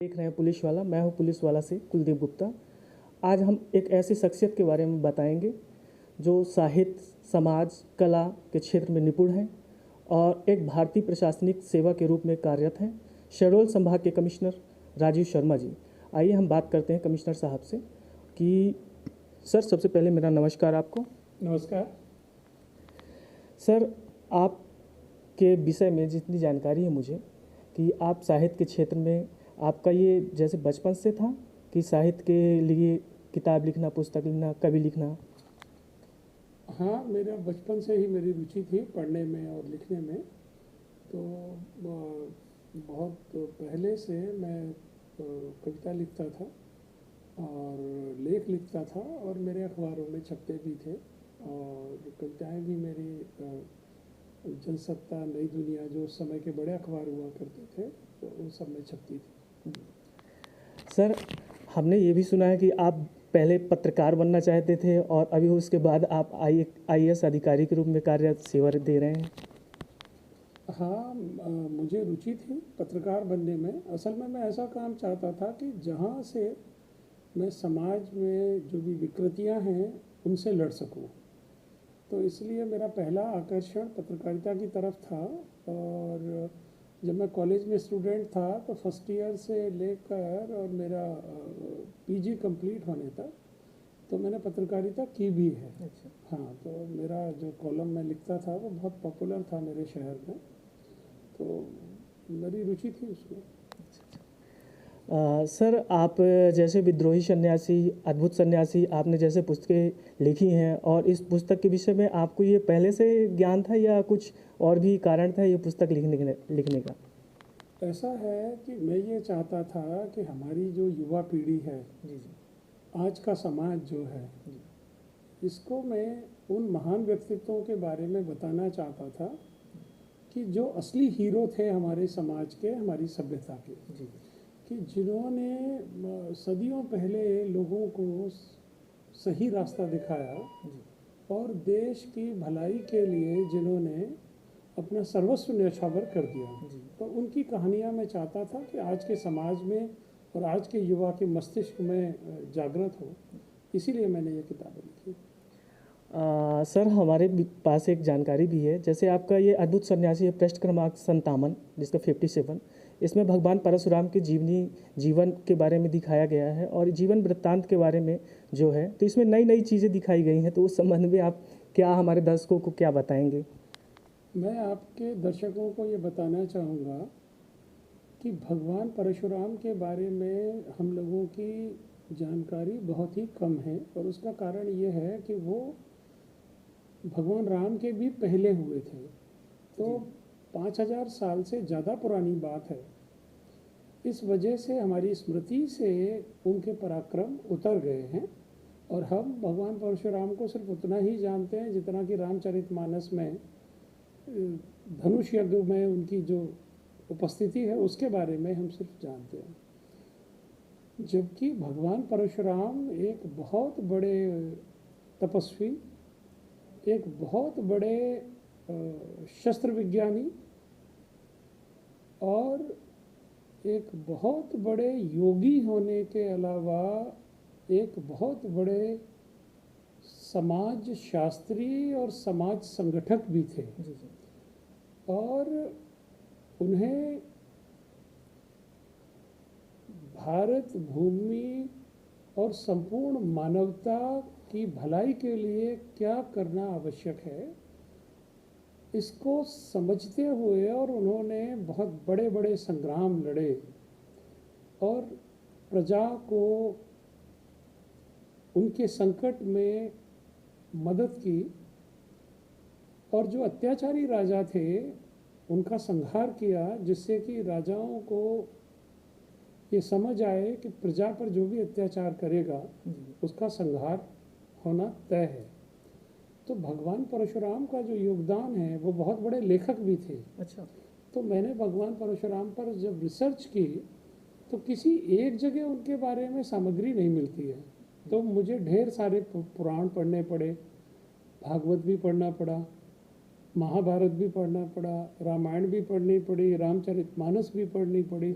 देख रहे हैं पुलिस वाला। मैं हूं पुलिस वाला से कुलदीप गुप्ता। आज हम एक ऐसी शख्सियत के बारे में बताएंगे जो साहित्य, समाज, कला के क्षेत्र में निपुण हैं और एक भारतीय प्रशासनिक सेवा के रूप में कार्यरत हैं। शहडोल संभाग के कमिश्नर राजीव शर्मा जी। आइए हम बात करते हैं कमिश्नर साहब से कि सर, सबसे पहले मेरा नमस्कार आपको। नमस्कार सर, आपके विषय में जितनी जानकारी है मुझे कि आप साहित्य के क्षेत्र में, आपका ये जैसे बचपन से था कि साहित्य के लिए किताब लिखना, पुस्तक लिखना, कवि लिखना? हाँ, मेरा बचपन से ही मेरी रुचि थी पढ़ने में और लिखने में। तो बहुत पहले से मैं कविता लिखता था और लेख लिखता था और मेरे अखबारों में छपते भी थे। और कविताएं भी मेरी जनसत्ता, नई दुनिया, जो उस समय के बड़े अखबार हुआ करते थे, तो उन सब में छपती थी। सर, हमने ये भी सुना है कि आप पहले पत्रकार बनना चाहते थे और अभी उसके बाद आप IAS अधिकारी के रूप में कार्यरत सेवा दे रहे हैं। हाँ, मुझे रुचि थी पत्रकार बनने में। असल में मैं ऐसा काम चाहता था कि जहाँ से मैं समाज में जो भी विकृतियाँ हैं उनसे लड़ सकूं। तो इसलिए मेरा पहला आकर्षण पत्रकारिता की तरफ था। और जब मैं कॉलेज में स्टूडेंट था तो फर्स्ट ईयर से लेकर और मेरा PG कंप्लीट होने तक तो मैंने पत्रकारिता की भी है। अच्छा। हाँ, तो मेरा जो कॉलम मैं लिखता था वो बहुत पॉपुलर था मेरे शहर में, तो मेरी रुचि थी उसमें। सर, आप जैसे विद्रोही सन्यासी, अद्भुत सन्यासी, आपने जैसे पुस्तकें लिखी हैं और इस पुस्तक के विषय में आपको ये पहले से ज्ञान था या कुछ और भी कारण था ये पुस्तक लिखने का? ऐसा है कि मैं ये चाहता था कि हमारी जो युवा पीढ़ी है, जी जी। आज का समाज जो है, इसको मैं उन महान व्यक्तित्वों के बारे में बताना चाहता था कि जो असली हीरो थे हमारे समाज के, हमारी सभ्यता के, जी कि जिन्होंने सदियों पहले लोगों को सही रास्ता दिखाया जी। और देश की भलाई के लिए जिन्होंने अपना सर्वस्व न्यौछावर कर दिया। जी। तो उनकी कहानियाँ मैं चाहता था कि आज के समाज में और आज के युवा के मस्तिष्क में जागृत हो। इसीलिए मैंने ये किताबें लिखी। सर, हमारे पास एक जानकारी भी है। जैसे आपका ये अद्भुत सन्यासी है, पृष्ठ क्रमांक 57, जिसका 57, इसमें भगवान परशुराम के जीवन के बारे में दिखाया गया है और जीवन वृत्तांत के बारे में जो है, तो इसमें नई नई चीज़ें दिखाई गई हैं। तो उस संबंध में आप क्या हमारे दर्शकों को क्या बताएंगे? मैं आपके दर्शकों को ये बताना चाहूँगा कि भगवान परशुराम के बारे में हम लोगों की जानकारी बहुत ही कम है। और उसका कारण ये है कि वो भगवान राम के भी पहले हुए थे। तो 5000 साल से ज़्यादा पुरानी बात है। इस वजह से हमारी स्मृति से उनके पराक्रम उतर गए हैं और हम भगवान परशुराम को सिर्फ उतना ही जानते हैं जितना कि रामचरितमानस में धनुष यज्ञ में उनकी जो उपस्थिति है उसके बारे में हम सिर्फ जानते हैं। जबकि भगवान परशुराम एक बहुत बड़े तपस्वी, एक बहुत बड़े शस्त्र विज्ञानी और एक बहुत बड़े योगी होने के अलावा एक बहुत बड़े समाज शास्त्री और समाज संगठक भी थे। जी जी। और उन्हें भारत भूमि और संपूर्ण मानवता की भलाई के लिए क्या करना आवश्यक है, इसको समझते हुए और उन्होंने बहुत बड़े बड़े संग्राम लड़े और प्रजा को उनके संकट में मदद की। और जो अत्याचारी राजा थे उनका संहार किया, जिससे कि राजाओं को ये समझ आए कि प्रजा पर जो भी अत्याचार करेगा उसका संहार होना तय है। तो भगवान परशुराम का जो योगदान है, वो बहुत बड़े लेखक भी थे। अच्छा। तो मैंने भगवान परशुराम पर जब रिसर्च की तो किसी एक जगह उनके बारे में सामग्री नहीं मिलती है। तो मुझे ढेर सारे पुराण पढ़ने पड़े, भागवत भी पढ़ना पड़ा, महाभारत भी पढ़ना पड़ा, रामायण भी पढ़नी पड़ी, रामचरितमानस भी पढ़नी पड़ी।